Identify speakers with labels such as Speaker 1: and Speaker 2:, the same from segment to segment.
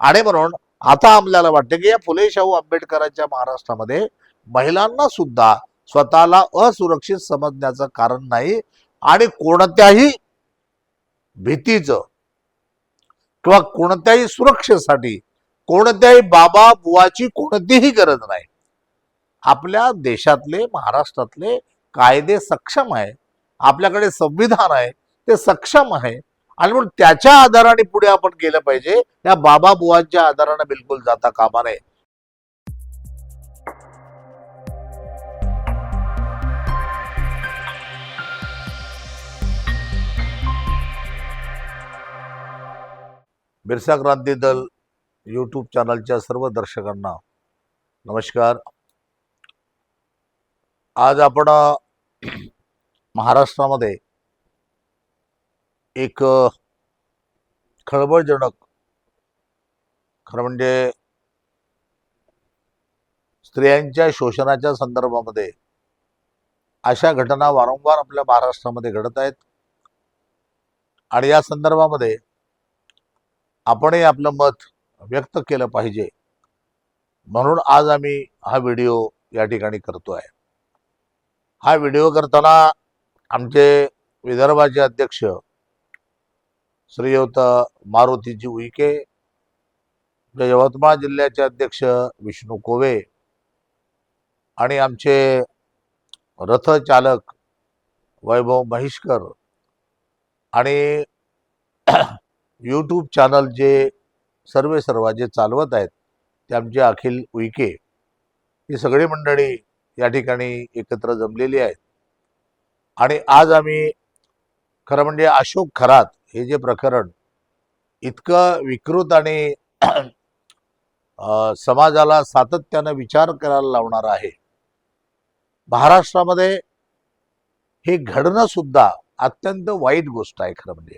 Speaker 1: आणि म्हणून आता आपल्याला वाटतं की या फुले शाहू आंबेडकरांच्या महाराष्ट्रामध्ये महिलांना सुद्धा स्वतःला असुरक्षित समजण्याचं कारण नाही आणि कोणत्याही भीतीचं किंवा कोणत्याही सुरक्षेसाठी कोणत्याही बाबा बुवाची कोणतीही गरज नाही. आपल्या देशातले महाराष्ट्रातले कायदे सक्षम आहे, आपल्याकडे संविधान आहे, ते सक्षम आहे आणि म्हणून त्याच्या आधाराने पुढे आपण गेलं पाहिजे. या बाबा बुवांच्या आधाराने बिलकुल जाता कामा नये. बिरसा क्रांती दल यूट्यूब चॅनलच्या सर्व दर्शकांना नमस्कार. आज आपण महाराष्ट्रामध्ये एक खळबळजनक, खरं म्हणजे स्त्रियांच्या शोषणाच्या संदर्भामध्ये अशा घटना वारंवार आपल्या महाराष्ट्रामध्ये घडत आहेत आणि या संदर्भामध्ये आपणही आपलं मत व्यक्त केलं पाहिजे म्हणून आज आम्ही हा व्हिडिओ या ठिकाणी करतोय. हा व्हिडिओ करताना आमचे विदर्भाचे अध्यक्ष श्रीयुत मारुतीजी उईके, यवतमाळ जिल्ह्याचे अध्यक्ष विष्णू कोवे आणि आमचे रथचालक वैभव महिष्कर आणि यूट्यूब चॅनल जे सर्व जे चालवत आहेत ते आमचे अखिल उईके, ही सगळी मंडळी या ठिकाणी एकत्र जमलेली आहेत. आणि आज आम्ही खरं म्हणजे अशोक खरात हे जे प्रकरण इतकं विकृत आणि समाजाला सातत्यानं विचार करायला लावणार आहे, महाराष्ट्रामध्ये हे घडणं सुद्धा अत्यंत वाईट गोष्ट आहे खरं म्हणजे.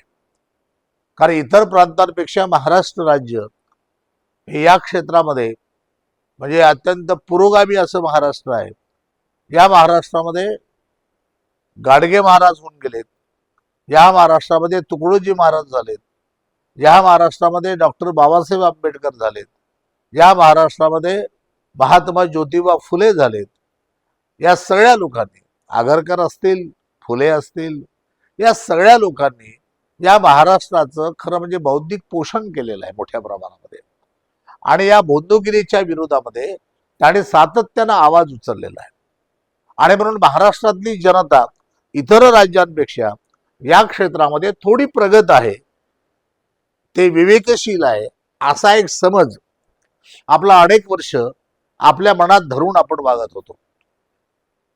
Speaker 1: कारण इतर प्रांतांपेक्षा महाराष्ट्र राज्य हे या क्षेत्रामध्ये म्हणजे अत्यंत पुरोगामी असं महाराष्ट्र आहे. या महाराष्ट्रामध्ये गाडगे महाराज होऊन गेलेत, या महाराष्ट्रामध्ये तुकडोजी महाराज झालेत, या महाराष्ट्रामध्ये डॉक्टर बाबासाहेब आंबेडकर झालेत, या महाराष्ट्रामध्ये महात्मा ज्योतिबा फुले झालेत. या सगळ्या लोकांनी, आगरकर असतील, फुले असतील, या सगळ्या लोकांनी या महाराष्ट्राचं खरं म्हणजे बौद्धिक पोषण केलेलं आहे मोठ्या प्रमाणामध्ये. आणि या बंधुगिरीच्या विरोधामध्ये त्याने सातत्यानं आवाज उचललेला आहे. आणि म्हणून महाराष्ट्रातली जनता इतर राज्यांपेक्षा या क्षेत्रामध्ये थोडी प्रगत आहे, ते विवेकशील आहे, असा एक समज आपला अनेक वर्ष आपल्या मनात धरून आपण वागत होतो.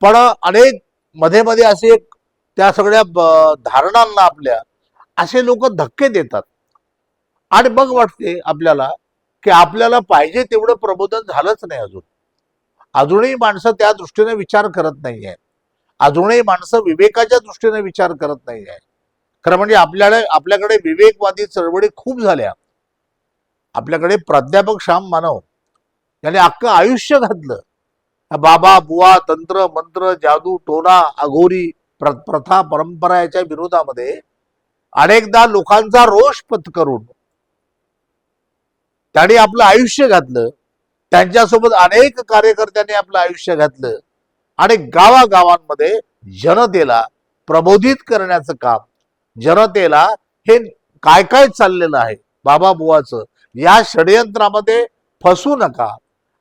Speaker 1: पण अनेक मध्ये मध्ये असे त्या सगळ्या धारणांना आपल्या असे लोक धक्के देतात आणि मग वाटते आपल्याला की आपल्याला पाहिजे तेवढं प्रबोधन झालंच नाही. अजूनही माणसं त्या दृष्टीने विचार करत नाही आहे, अजूनही माणसं विवेकाच्या दृष्टीने विचार करत नाही आहे. खरं म्हणजे आपल्याकडे विवेकवादी चळवळी खूप झाल्या. आपल्याकडे प्राध्यापक श्याम मानव याने अख्खं आयुष्य घातलं बाबा बुवा, तंत्र मंत्र, जादू टोना, अघोरी प्रथा परंपरा याच्या विरोधामध्ये अनेकदा लोकांचा रोष पत्करून त्यांनी आपलं आयुष्य घातलं. त्यांच्यासोबत अनेक कार्यकर्त्यांनी आपलं आयुष्य घातलं आणि गावागावांमध्ये जनतेला प्रबोधित करण्याचं काम, जनतेला हे काय काय चाललेलं आहे बाबा बुवाचं, या षडयंत्रामध्ये फसू नका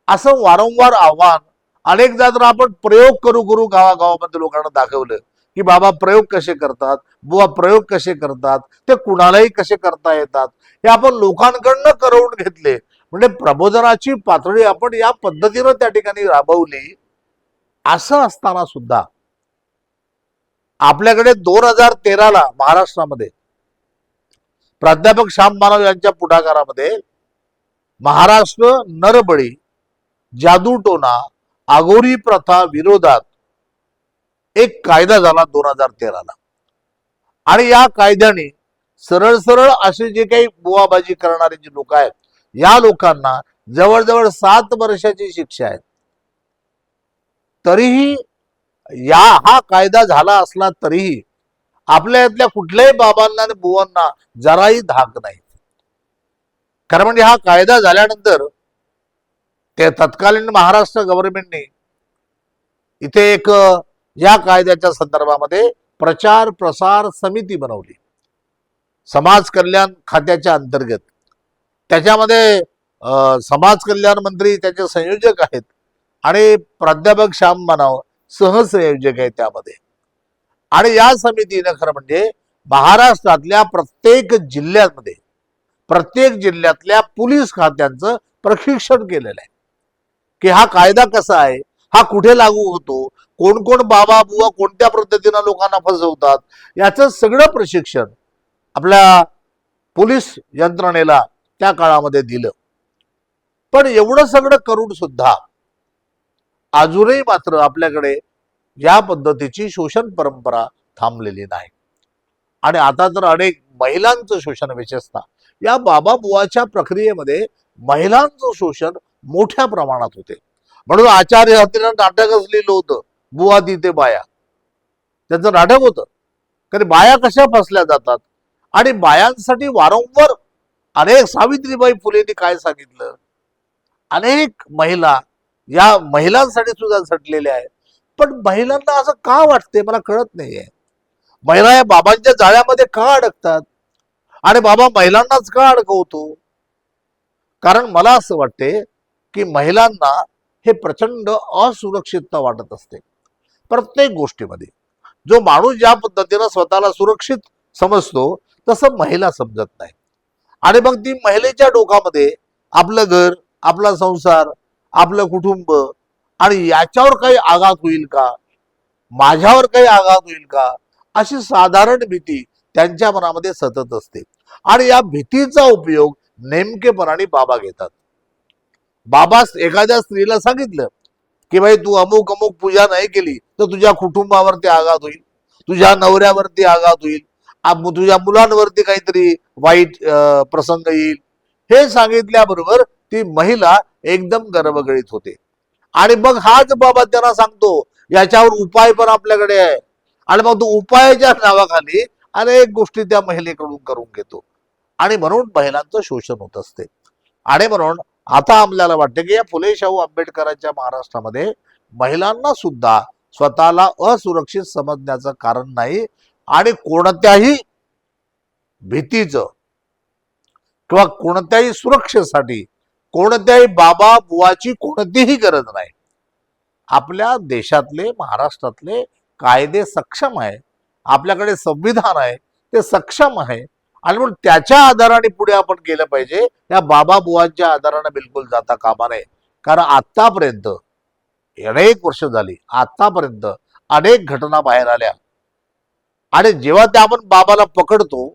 Speaker 1: असं वारंवार आव्हान अनेकदा तर आपण प्रयोग करू गावागावामध्ये लोकांना दाखवलं की बाबा प्रयोग कसे करतात, बुवा प्रयोग कसे करतात, ते कुणालाही कसे करता येतात, हे आपण लोकांकडनं करवून घेतले. म्हणजे प्रबोधनाची पातळी आपण या पद्धतीनं त्या ठिकाणी राबवली. असं असताना सुद्धा आपल्याकडे 2013ला महाराष्ट्रामध्ये प्राध्यापक श्याम मानव यांच्या पुढाकारामध्ये महाराष्ट्र नरबळी, जादूटोना, आगोरी प्रथा विरोधात एक कायदा झाला 2013ला. आणि या कायद्याने सरळ सरळ असे जे काही बुवाबाजी करणारे जे लोक आहेत, या लोकांना जवळजवळ 7 वर्षाची शिक्षा आहे. तरीही हा कायदा झाला असला तरीही आपल्या यातल्या कुठल्याही बाबांना आणि बुवांना जराही धाक नाही. खरं म्हणजे हा कायदा झाल्यानंतर ते तत्कालीन महाराष्ट्र गव्हर्नमेंटने इथे एक या कायद्याच्या संदर्भामध्ये प्रचार प्रसार समिती बनवली समाज कल्याण खात्याच्या अंतर्गत. त्याच्यामध्ये समाज कल्याण मंत्री त्याचे संयोजक आहेत आणि प्राध्यापक श्याम मानव सहसंयोजक आहेत त्यामध्ये. आणि या समितीने खरं म्हणजे महाराष्ट्रातल्या प्रत्येक जिल्ह्यातल्या पोलीस खात्यांचं प्रशिक्षण केलेलं आहे की हा कायदा कसा आहे, हा कुठे लागू होतो, कोण कोण बाबा बुवा कोणत्या पद्धतीनं लोकांना फसवतात, याचं सगळं प्रशिक्षण आपल्या पोलीस यंत्रणेला त्या काळामध्ये दिलं. पण एवढं सगळं करून सुद्धा अजूनही मात्र आपल्याकडे या पद्धतीची शोषण परंपरा थांबलेली नाही. आणि आता तर अनेक महिलांचं शोषण, विशेषतः या बाबा बुवाच्या प्रक्रियेमध्ये महिलांचं शोषण मोठ्या प्रमाणात होते. म्हणून आचार्य हत्तीनं नाटकच लिहिलं होतं, बुवा तिथे बाया. त्याचं नाटक होतं कारण बाया कशा फसल्या जातात आणि बायांसाठी वारंवार अनेक सावित्रीबाई फुलेंनी काय सांगितलं, अनेक महिला या महिलांसाठी सुद्धा झटलेल्या आहेत. पण महिलांना असं का वाटते मला कळत नाहीये, महिला या बाबांच्या जाळ्यामध्ये का अडकतात आणि बाबा महिलांनाच का अडकवतो. कारण मला असं वाटते की महिलांना हे प्रचंड असुरक्षितता वाटत असते प्रत्येक गोष्टीमध्ये. जो माणूस ज्या पद्धतीनं स्वतःला सुरक्षित समजतो तसं महिला समजत नाही. आणि मग ती महिलेच्या डोकामध्ये आपलं घर, आपला संसार, आपलं कुटुंब आणि याच्यावर काही आघात होईल का, माझ्यावर काही आघात होईल का, अशी साधारण भीती त्यांच्या मनामध्ये सतत असते. आणि या भीतीचा उपयोग नेमकेपणाने बाबा घेतात. बाबा एखाद्या स्त्रीला सांगितलं की भाई तू अमुक अमुक पूजा नाही केली तर तुझ्या कुटुंबावरती आघात होईल, तुझ्या नवऱ्यावरती आघात होईल, तुझ्या मुलांवरती काहीतरी वाईट प्रसंग येईल. हे सांगितल्याबरोबर ती महिला एकदम गर्भगळीत होते. आणि मग हाच बाबा त्यांना सांगतो याच्यावर उपाय पण आपल्याकडे आहे. आणि मग तो उपायाच्या नावाखाली अनेक गोष्टी त्या महिलेकडून करून घेतो. आणि म्हणून महिलांचं शोषण होत असते. आणि म्हणून आता आपल्याला वाटतं की या फुले शाहू आंबेडकरांच्या महाराष्ट्रामध्ये महिलांना सुद्धा स्वतःला असुरक्षित समजण्याचं कारण नाही आणि कोणत्याही भीतीचं किंवा कोणत्याही सुरक्षेसाठी कोणत्याही बाबा बुवाची कोणतीही गरज नाही. आपल्या देशातले महाराष्ट्रातले कायदे सक्षम आहे, आपल्याकडे संविधान आहे ते सक्षम आहे. आणि म्हणून त्याच्या आधाराने पुढे आपण केलं पाहिजे, या बाबा बुवांच्या आधाराने बिलकुल जाता कामा नये. कारण आतापर्यंत अनेक वर्ष झाली, आतापर्यंत अनेक घटना बाहेर आल्या आणि जेव्हा त्या आपण बाबाला पकडतो,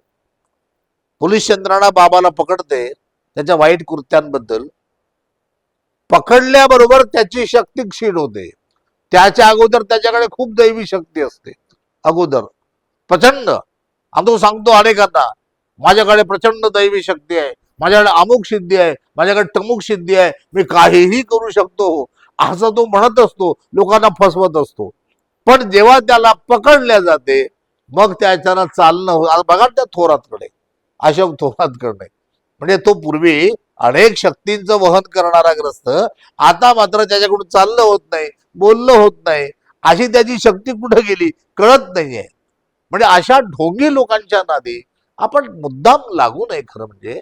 Speaker 1: पोलीस यंत्रणा बाबाला पकडते त्याच्या वाईट कृत्यांबद्दल, पकडल्याबरोबर त्याची शक्ती क्षीण होते. त्याच्या अगोदर त्याच्याकडे खूप दैवी शक्ती असते. अगोदर प्रचंड, आणि तो सांगतो अनेकांना माझ्याकडे प्रचंड दैवी शक्ती आहे, माझ्याकडे अमुक सिद्धी आहे, माझ्याकडे तमुक सिद्धी आहे, मी काहीही करू शकतो, असं तो म्हणत असतो, लोकांना फसवत असतो. पण जेव्हा त्याला पकडल्या जाते मग त्याच्यानं चालणं, बघा त्या थोरातकडे, अशोक थोरातकडे, म्हणजे तो पूर्वी अनेक शक्तींचं वहन करणारा ग्रस्त, आता मात्र त्याच्याकडून चालणं होत नाही, बोलणं होत नाही, अशी त्याची शक्ती कुठे गेली कळत नाहीये. म्हणजे अशा ढोंगी लोकांच्या नादी आपण मुद्दाम लागू नये खरं म्हणजे.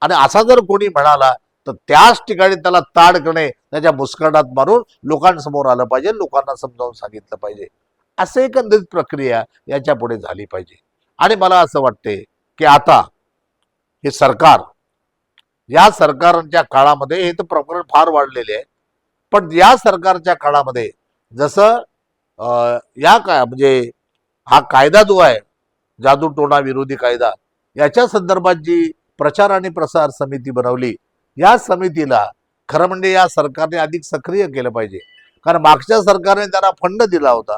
Speaker 1: आणि असा जर कोणी म्हणाला तर त्याच ठिकाणी त्याला ताड करणे, त्याच्या मुस्कटात मारून लोकांसमोर आलं पाहिजे, लोकांना समजावून सांगितलं पाहिजे. असं एकंदरीत प्रक्रिया याच्या पुढे झाली पाहिजे. आणि मला असं वाटते की आता हे सरकार, या सरकारच्या काळामध्ये हे तर प्रकरण फार वाढलेले आहे, पण या सरकारच्या काळामध्ये जसं या काय म्हणजे हा कायदा जो आहे जादूटोणा विरोधी कायदा, याच्या संदर्भात जी प्रचार आणि प्रसार समिती बनवली, या समितीला खरं म्हणजे या सरकारने अधिक सक्रिय केलं पाहिजे. कारण मागच्या सरकारने त्यांना फंड दिला होता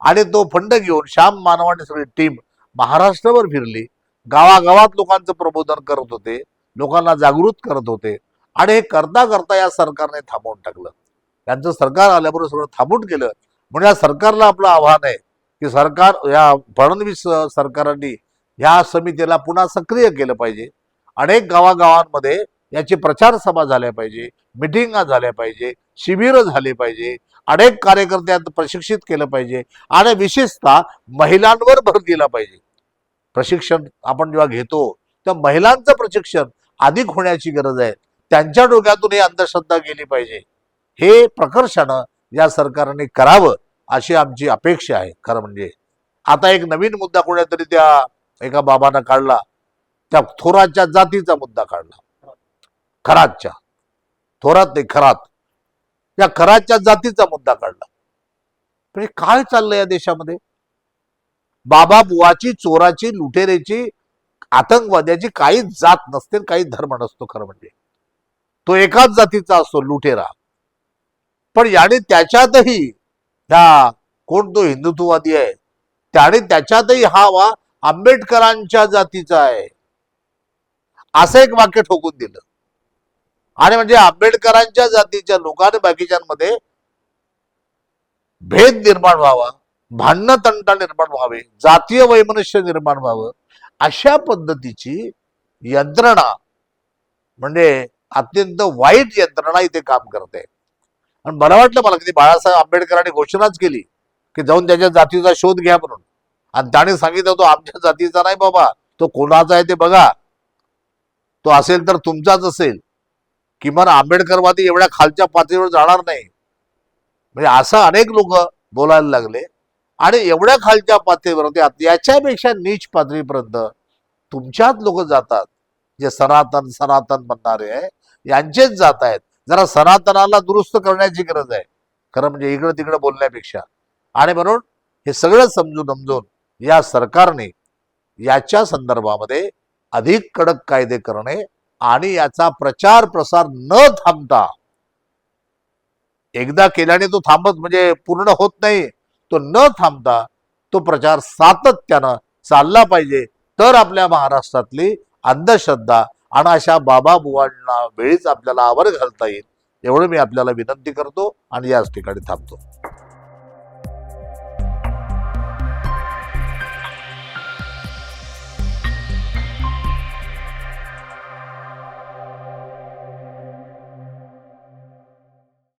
Speaker 1: आणि तो फंड घेऊन श्याम मानवाने सगळी टीम महाराष्ट्रावर फिरली, गावागावात लोकांचं प्रबोधन करत होते, लोकांना जागृत करत होते. आणि हे करता करता या सरकारने थांबवून टाकलं. त्यांचं सरकार आल्याबरोबर सगळं थांबून केलं. म्हणजे या सरकारला आपलं आव्हान आहे की सरकार, या फडणवीस सरकारांनी ह्या समितीला पुन्हा सक्रिय केलं पाहिजे अनेक गावागावांमध्ये याची प्रचार सभा झाल्या पाहिजे, मिटिंगा झाल्या पाहिजे, शिबिर झाले पाहिजे, अनेक कार्यकर्त्यांत प्रशिक्षित केलं पाहिजे आणि विशेषतः महिलांवर भर दिला पाहिजे. प्रशिक्षण आपण जेव्हा घेतो तर महिलांचं प्रशिक्षण अधिक होण्याची गरज आहे. त्यांच्या डोक्यातून ही अंधश्रद्धा गेली पाहिजे. हे प्रकर्षानं या सरकारने करावं अशी आमची अपेक्षा आहे. खरं म्हणजे आता एक नवीन मुद्दा कोणीतरी त्या एका बाबानं काढला, त्या थोराच्या जातीचा मुद्दा काढला. खरातच्या, थोरात नाही खरात, त्या खरातच्या जातीचा मुद्दा काढला. पण हे काय चाललंय या देशामध्ये? बाबा बुवाची, चोराची, लुटेरेची, आतंकवाद्याची काही जात नसते, काही धर्म नसतो. खरं म्हणजे तो एकाच जातीचा असतो, लुटेरा. पण याने त्याच्यातही ह्या कोण तो हिंदुत्ववादी आहे, त्याने त्याच्यातही हा वा आंबेडकरांच्या जातीचा आहे असं एक वाक्य ठोकून दिलं. आणि म्हणजे आंबेडकरांच्या जातीच्या लोकांनी बाकीच्यांमध्ये भेद निर्माण व्हावा, भांडण तंटा निर्माण व्हावे, जातीय वैमनस्य निर्माण व्हावं, अशा पद्धतीची यंत्रणा, म्हणजे अत्यंत वाईट यंत्रणा इथे काम करते. आणि मला वाटलं, मला कधी बाळासाहेब आंबेडकरांनी घोषणाच केली की जाऊन त्याच्या जातीचा शोध घ्या म्हणून, आणि त्याने सांगितलं तो आमच्या जातीचा नाही बाबा, तो कोणाचा आहे ते बघा, तो असेल तर तुमचाच असेल. किमान आंबेडकरवादी एवढ्या खालच्या पातळीवर जाणार नाही. म्हणजे असं अनेक लोक बोलायला लागले आणि एवढ्या खालच्या पातळीवर याच्यापेक्षा नीच पातळीपर्यंत तुमच्यात लोक जातात, जे सनातन सनातन म्हणणारे आहे यांचेच जात आहेत. जरा सनातनाला दुरुस्त करण्याची गरज आहे खरं म्हणजे, इकडं तिकडं बोलण्यापेक्षा. आणि म्हणून हे सगळं समजून या सरकारने याच्या संदर्भामध्ये अधिक कडक कायदे करणे आणि याचा प्रचार प्रसार न थांबता, एकदा केल्याने तो थांबत म्हणजे पूर्ण होत नाही, तो न थांबता तो प्रचार सातत्यानं चालला पाहिजे. तर आपल्या महाराष्ट्रातली अंधश्रद्धा आणि अशा बाबा बुवांना वेळीच आपल्याला आवर घालता येईल. एवढं मी आपल्याला विनंती करतो आणि याच ठिकाणी थांबतो.